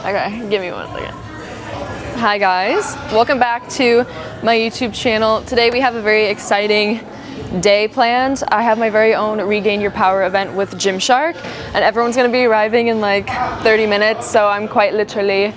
Okay, give me 1 second. Hi guys, welcome back to my YouTube channel. Today we have a very exciting day planned. I have my very own Regain Your Power event with Gymshark, and everyone's gonna be arriving in like 30 minutes, so I'm quite literally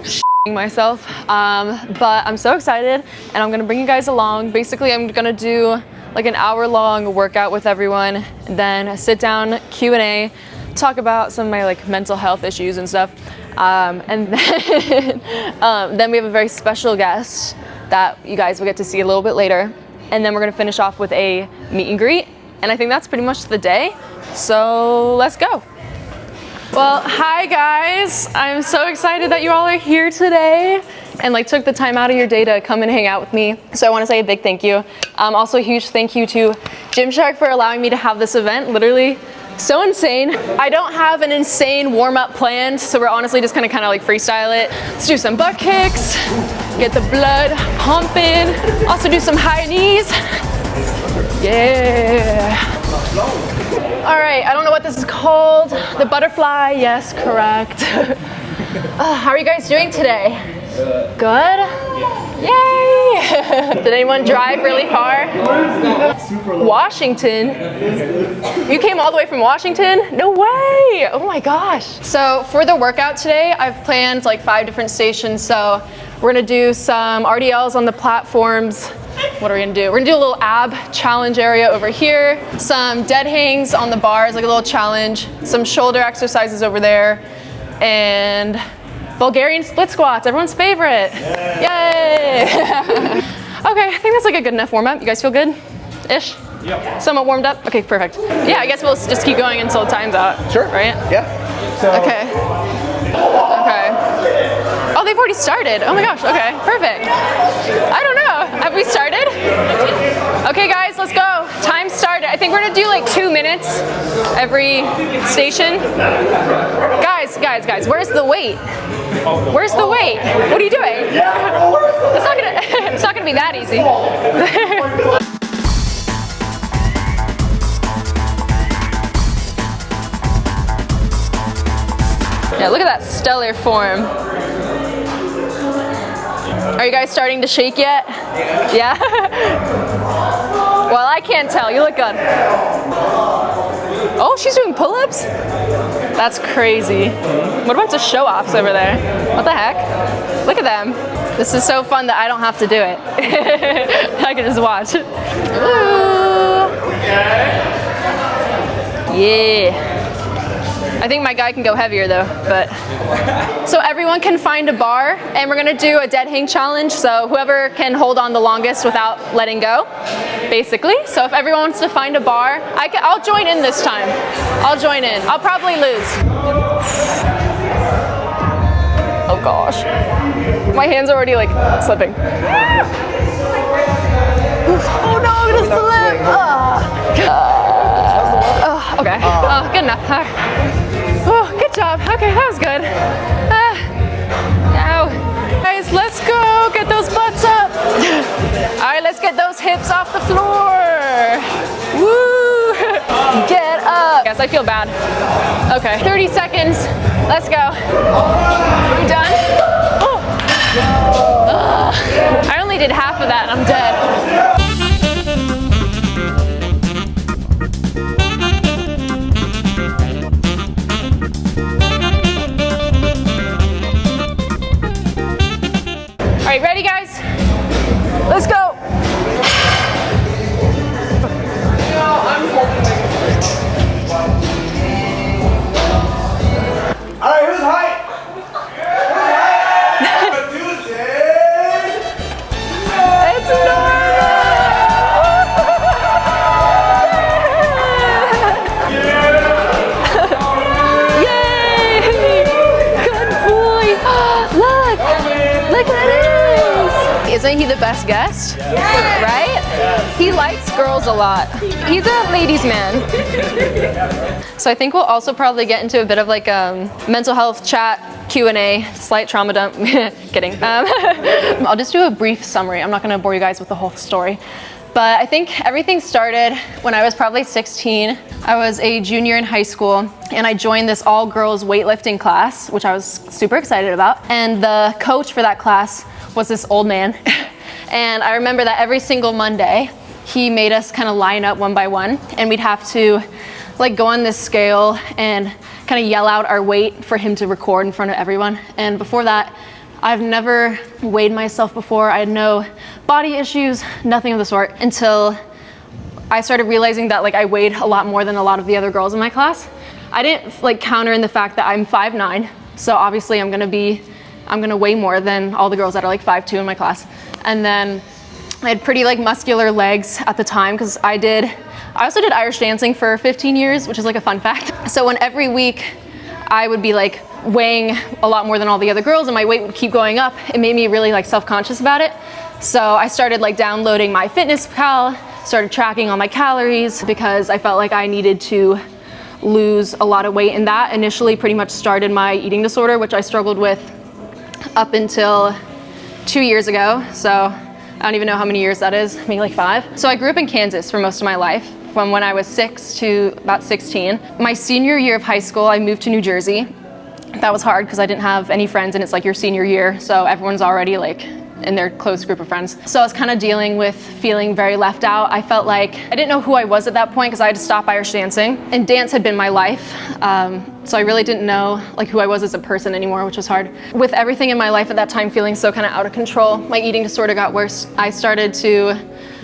shitting myself. But I'm so excited, and I'm gonna bring you guys along. Basically, I'm gonna do like an hour-long workout with everyone, and then a sit-down Q&A, talk about some of my like mental health issues and stuff. And then we have a very special guest that you guys will get to see a little bit later. And then we're gonna finish off with a meet and greet. And I think that's pretty much the day. So let's go. Well, hi guys. I'm so excited that you all are here today and like took the time out of your day to come and hang out with me. So I wanna say a big thank you. Also a huge thank you to Gymshark for allowing me to have this event. Literally so insane. I don't have an insane warm-up planned, so we're honestly just gonna kind of like freestyle it. Let's do some butt kicks, get the blood pumping, also do some high knees. Yeah. All right, I don't know what this is called. The butterfly, yes, correct. How are you guys doing today? Good? Yay! Did anyone drive really far? Washington? You came all the way from Washington? No way! Oh my gosh. So for the workout today, I've planned like 5 different stations. So we're gonna do some RDLs on the platforms. What are we gonna do? We're gonna do a little ab challenge area over here, some dead hangs on the bars, like a little challenge, some shoulder exercises over there, and Bulgarian split squats, everyone's favorite. Yay! Okay, I think that's like a good enough warm up. You guys feel good? Ish? Yep. Somewhat warmed up? Okay, perfect. Yeah, I guess we'll just keep going until time's out. Sure. Right? Yeah. So. Okay. Okay. Oh, they've already started. Oh my gosh, okay, perfect. I don't know, have we started? Okay guys, let's go. Time started. I think we're gonna do like 2 minutes every station. Guys, where's the weight? Where's the weight? What are you doing? It's not gonna be that easy. Yeah, look at that stellar form. Are you guys starting to shake yet? Yeah? Well, I can't tell. You look good. Oh, she's doing pull-ups? That's crazy. What a bunch of show-offs over there. What the heck? Look at them. This is so fun that I don't have to do it. I can just watch. Ooh. Yeah. I think my guy can go heavier though, but. So everyone can find a bar, and we're gonna do a dead hang challenge, so whoever can hold on the longest without letting go, basically. So if everyone wants to find a bar, I'll join in this time. I'll join in. I'll probably lose. Oh gosh. My hand's already like slipping. Oh no, I'm gonna slip. Okay, good enough. Oh, good job. Okay, that was good. Now, guys, let's go. Get those butts up. All right, let's get those hips off the floor. Woo! Get up. Yes, I feel bad. Okay, 30 seconds. Let's go. Are we done? Oh. I only did half of that and I'm dead. All right, ready guys? Let's go. All right, who's height? It's normal. Yay! Good boy. Look at this. Isn't he the best guest? Yeah. Right? He likes girls a lot. He's a ladies' man. So I think we'll also probably get into a bit of like mental health chat, Q&A, slight trauma dump. Kidding. I'll just do a brief summary. I'm not going to bore you guys with the whole story. But I think everything started when I was probably 16. I was a junior in high school and I joined this all-girls weightlifting class, which I was super excited about. And the coach for that class was this old man. And I remember that every single Monday, he made us kind of line up one by one, and we'd have to like go on this scale and kind of yell out our weight for him to record in front of everyone. And before that, I've never weighed myself before. I had no body issues, nothing of the sort, until I started realizing that like I weighed a lot more than a lot of the other girls in my class. I didn't like counter in the fact that I'm 5'9", so obviously I'm gonna weigh more than all the girls that are like 5'2" in my class. And then I had pretty like muscular legs at the time because I also did Irish dancing for 15 years, which is like a fun fact. So when every week I would be like weighing a lot more than all the other girls and my weight would keep going up, it made me really like self-conscious about it. So I started like downloading MyFitnessPal, started tracking all my calories because I felt like I needed to lose a lot of weight, and that initially pretty much started my eating disorder, which I struggled with up until 2 years ago. So I don't even know how many years that is, maybe like 5. So I grew up in Kansas for most of my life, from when I was 6 to about 16. My senior year of high school, I moved to New Jersey. That was hard because I didn't have any friends, and it's like your senior year, so everyone's already like in their close group of friends. So I was kind of dealing with feeling very left out. I felt like I didn't know who I was at that point because I had to stop Irish dancing, and dance had been my life. So I really didn't know like who I was as a person anymore, which was hard. With everything in my life at that time feeling so kind of out of control, my eating disorder got worse. I started to,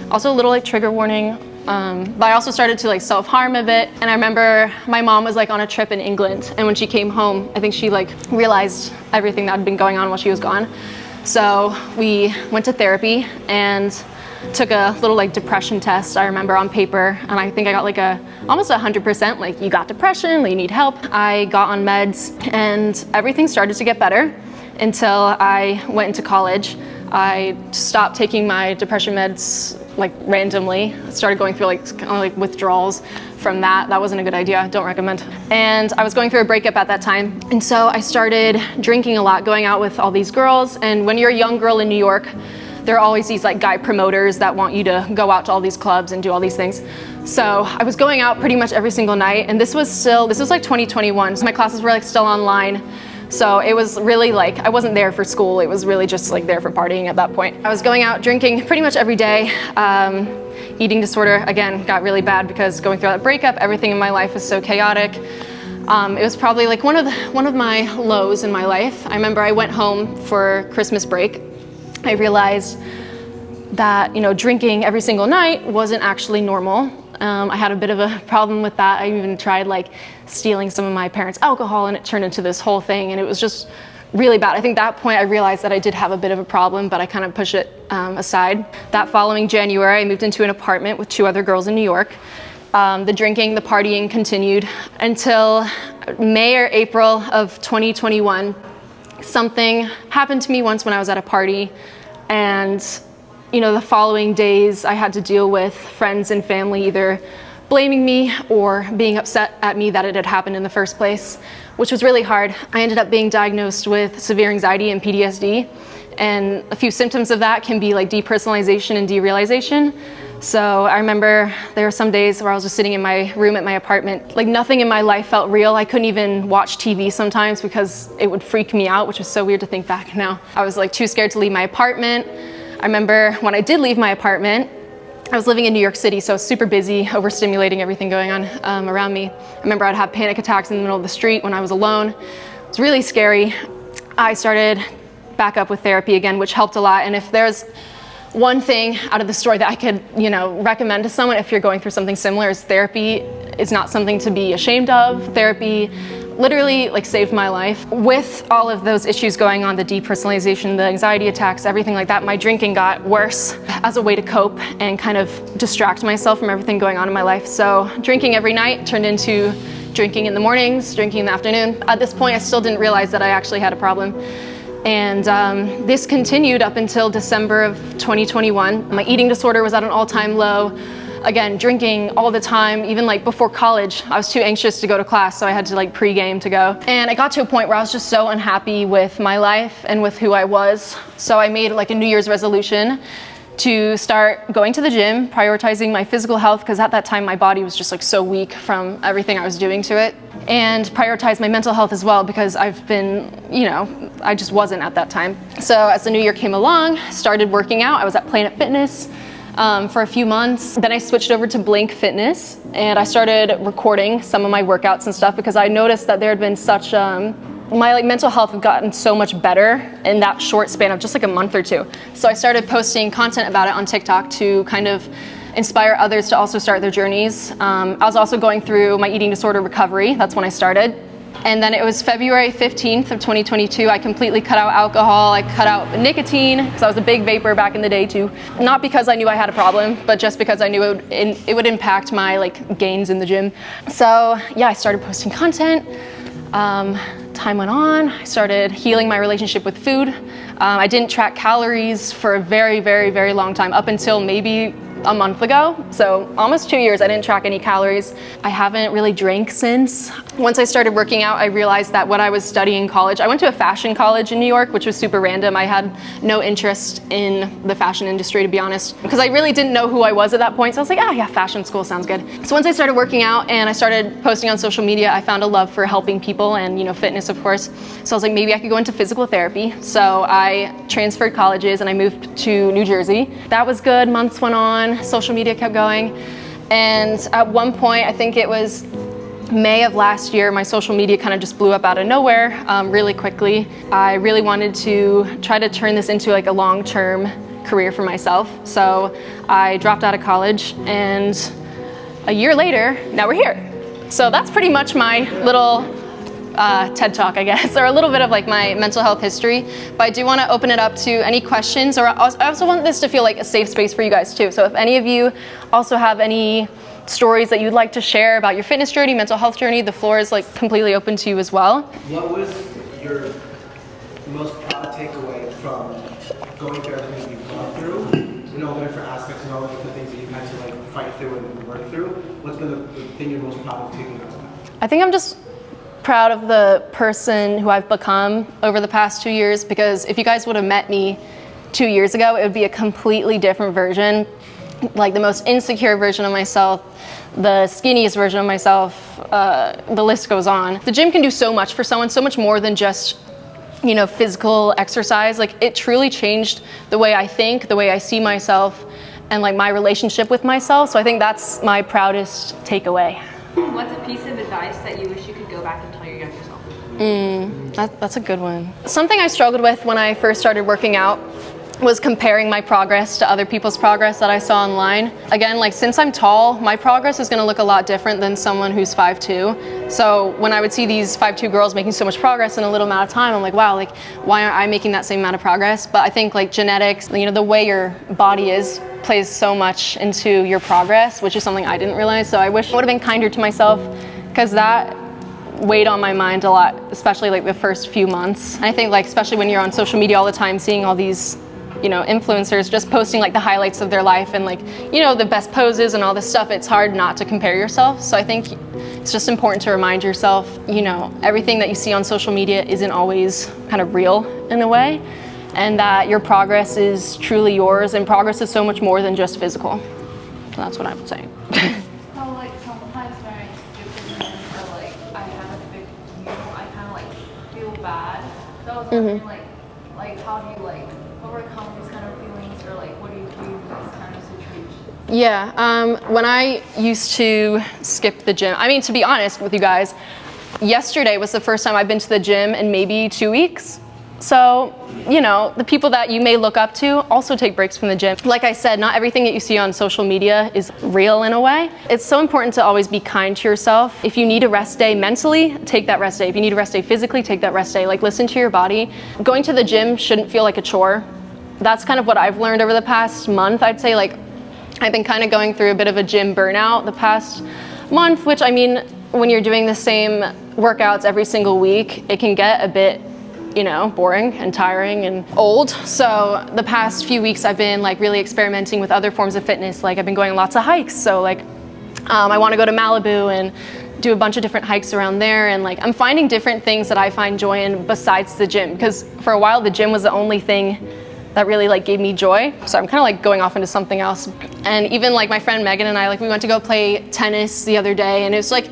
also a little like trigger warning, but I also started to like self-harm a bit. And I remember my mom was like on a trip in England, and when she came home, I think she like realized everything that had been going on while she was gone. So we went to therapy and took a little like depression test, I remember, on paper, and I think I got like almost 100%, like you got depression, like you need help. I got on meds and everything started to get better until I went into college. I stopped taking my depression meds like randomly. I started going through like kind of like withdrawals from that. That wasn't a good idea, don't recommend. And I was going through a breakup at that time. And so I started drinking a lot, going out with all these girls. And when you're a young girl in New York, there are always these like guy promoters that want you to go out to all these clubs and do all these things. So I was going out pretty much every single night. And this was like 2021. So my classes were like still online. So it was really like, I wasn't there for school. It was really just like there for partying at that point. I was going out drinking pretty much every day. Eating disorder, again, got really bad because going through that breakup, everything in my life was so chaotic. It was probably like one of my lows in my life. I remember I went home for Christmas break. I realized that, you know, drinking every single night wasn't actually normal. I had a bit of a problem with that. I even tried like stealing some of my parents' alcohol, and it turned into this whole thing, and it was just really bad. I think at that point I realized that I did have a bit of a problem, but I kind of pushed it aside. That following January, I moved into an apartment with 2 other girls in New York. The drinking, the partying continued until May or April of 2021. Something happened to me once when I was at a party, and you know, the following days I had to deal with friends and family either blaming me or being upset at me that it had happened in the first place, which was really hard. I ended up being diagnosed with severe anxiety and PTSD, and a few symptoms of that can be like depersonalization and derealization. So I remember there were some days where I was just sitting in my room at my apartment, like nothing in my life felt real. I couldn't even watch TV sometimes because it would freak me out, which was so weird to think back now. I was like too scared to leave my apartment. I remember when I did leave my apartment, I was living in New York City, so super busy, overstimulating everything going on around me. I remember I'd have panic attacks in the middle of the street when I was alone. It was really scary. I started back up with therapy again, which helped a lot. And if there's one thing out of the story that I could, you know, recommend to someone if you're going through something similar, is therapy is not something to be ashamed of. Therapy literally like saved my life. With all of those issues going on, the depersonalization, the anxiety attacks, everything like that, my drinking got worse as a way to cope and kind of distract myself from everything going on in my life. So drinking every night turned into drinking in the mornings, drinking in the afternoon. At this point, I still didn't realize that I actually had a problem. And this continued up until December of 2021. My eating disorder was at an all-time low. Again, drinking all the time, even like before college, I was too anxious to go to class, so I had to like pre-game to go. And I got to a point where I was just so unhappy with my life and with who I was. So I made like a New Year's resolution to start going to the gym, prioritizing my physical health, because at that time my body was just like so weak from everything I was doing to it, and prioritize my mental health as well, because I've been, I just wasn't at that time. So as the new year came along, started working out. I was at Planet Fitness for a few months. Then I switched over to Blink Fitness, and I started recording some of my workouts and stuff, because I noticed that there had been such my mental health had gotten so much better in that short span of just like a month or two. So I started posting content about it on TikTok to kind of inspire others to also start their journeys. I was also going through my eating disorder recovery. That's when I started. And then it was February 15th of 2022. I completely cut out alcohol. I cut out nicotine, because I was a big vapor back in the day too. Not because I knew I had a problem, but just because I knew it would impact my like gains in the gym. So yeah, I started posting content. Time went on. I started healing my relationship with food. I didn't track calories for a very, very, very long time, up until maybe a month ago. So almost 2 years I didn't track any calories. I haven't really drank since. Once I started working out, I realized that what I was studying in college, I went to a fashion college in New York, which was super random. I had no interest in the fashion industry, to be honest, because I really didn't know who I was at that point. So I was like, oh yeah, fashion school sounds good. So once I started working out and I started posting on social media, I found a love for helping people and, fitness, of course. So I was like, maybe I could go into physical therapy. So I transferred colleges and I moved to New Jersey. That was good. Months went on. Social media kept going. And at one point, I think it was May of last year, my social media kind of just blew up out of nowhere really quickly. I really wanted to try to turn this into like a long-term career for myself. So I dropped out of college, and a year later, now we're here. So that's pretty much my little TED Talk, I guess, or a little bit of like my mental health history. But I do want to open it up to any questions, or I also want this to feel like a safe space for you guys too. So if any of you also have any stories that you'd like to share about your fitness journey, mental health journey, the floor is like completely open to you as well. What was your most proud takeaway from going through everything you've gone through, in all the different aspects and all the different things that you've had to like fight through and work through? What's been the thing you're most proud of taking out of that? I think I'm just proud of the person who I've become over the past 2 years, because if you guys would have met me 2 years ago, it would be a completely different version, like the most insecure version of myself, the skinniest version of myself, the list goes on. The gym can do so much for someone, so much more than just physical exercise. Like, it truly changed the way I think, the way I see myself, and like my relationship with myself. So I think that's my proudest takeaway. What's a piece of advice that you wish you could go back and tell your younger self? That's a good one. Something I struggled with when I first started working out was comparing my progress to other people's progress that I saw online. Again, like, since I'm tall, my progress is gonna look a lot different than someone who's 5'2". So when I would see these 5'2" girls making so much progress in a little amount of time, I'm like, wow, like, why aren't I making that same amount of progress? But I think like genetics, the way your body is plays so much into your progress, which is something I didn't realize. So I wish I would have been kinder to myself, because that weighed on my mind a lot, especially like the first few months. And I think like, especially when you're on social media all the time, seeing all these influencers just posting like the highlights of their life and like, the best poses and all this stuff, it's hard not to compare yourself. So I think it's just important to remind yourself, everything that you see on social media isn't always kind of real in a way, and that your progress is truly yours, and progress is so much more than just physical. So that's what I would say. So like sometimes when I skip the gym or like I have a big meal, I kind of like feel bad. So I was wondering like how do you like overcome these kind of feelings, or like what do you do in this kind of situation? Yeah, when I used to skip the gym, I mean, to be honest with you guys, yesterday was the first time I've been to the gym in maybe 2 weeks. So, the people that you may look up to also take breaks from the gym. Like I said, not everything that you see on social media is real in a way. It's so important to always be kind to yourself. If you need a rest day mentally, take that rest day. If you need a rest day physically, take that rest day. Like, listen to your body. Going to the gym shouldn't feel like a chore. That's kind of what I've learned over the past month. I'd say like, I've been kind of going through a bit of a gym burnout the past month, which, I mean, when you're doing the same workouts every single week, it can get a bit boring and tiring and old. So the past few weeks I've been like really experimenting with other forms of fitness. Like, I've been going on lots of hikes. So like, I want to go to Malibu and do a bunch of different hikes around there. And like, I'm finding different things that I find joy in besides the gym, because for a while the gym was the only thing that really like gave me joy. So I'm kind of like going off into something else. And even like my friend Megan and I, like we went to go play tennis the other day, and it was like,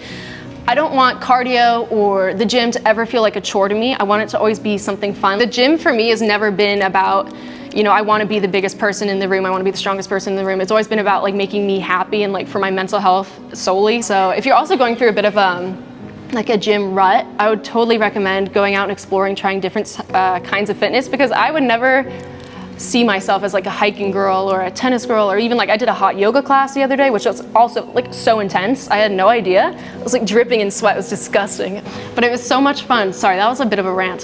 I don't want cardio or the gym to ever feel like a chore to me. I want it to always be something fun. The gym for me has never been about, you know, I want to be the biggest person in the room. I want to be the strongest person in the room. It's always been about like making me happy and like for my mental health solely. So if you're also going through a bit of like a gym rut, I would totally recommend going out and exploring, trying different kinds of fitness, because I would never see myself as like a hiking girl or a tennis girl, or even like I did a hot yoga class the other day, which was also like so intense. I had no idea. I was like dripping in sweat. It was disgusting, but it was so much fun. Sorry, that was a bit of a rant.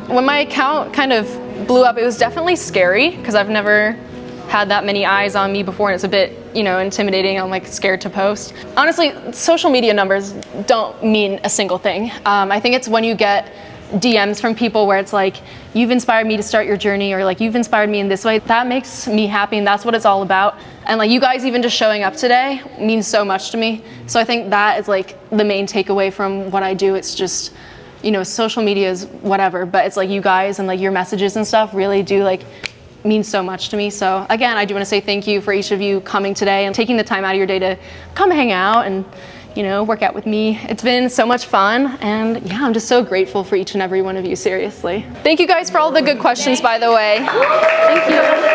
When my account kind of blew up, it was definitely scary because I've never had that many eyes on me before, and it's a bit, you know, intimidating. I'm like scared to post. Honestly, social media numbers don't mean a single thing. I think it's when you get DMs from people where it's like, you've inspired me to start your journey, or like, you've inspired me in this way, that makes me happy, and that's what it's all about. And like, you guys even just showing up today means so much to me. So I think that is like the main takeaway from what I do. It's just, you know, social media is whatever, but it's like you guys and like your messages and stuff really do like mean so much to me. So again, I do want to say thank you for each of you coming today and taking the time out of your day to come hang out and, you know, work out with me. It's been so much fun, and yeah, I'm just so grateful for each and every one of you, seriously. Thank you guys for all the good questions, by the way. Thank you.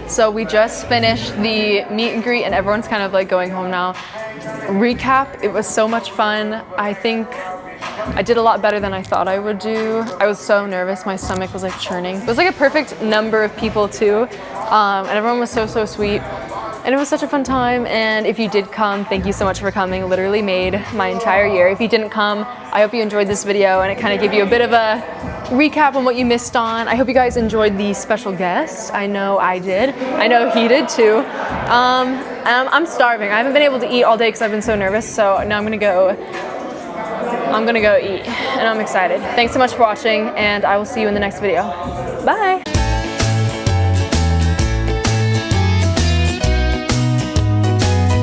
So we just finished the meet and greet and everyone's kind of like going home now. Recap, it was so much fun. I think I did a lot better than I thought I would do. I was so nervous, my stomach was like churning. It was like a perfect number of people too, and everyone was so sweet. And it was such a fun time, and if you did come, thank you so much for coming. It literally made my entire year. If you didn't come, I hope you enjoyed this video and it kind of gave you a bit of a recap on what you missed on. I hope you guys enjoyed the special guest. I know I did. I know he did too. I'm starving. I haven't been able to eat all day because I've been so nervous, so now I'm gonna go eat, and I'm excited. Thanks so much for watching, and I will see you in the next video. Bye.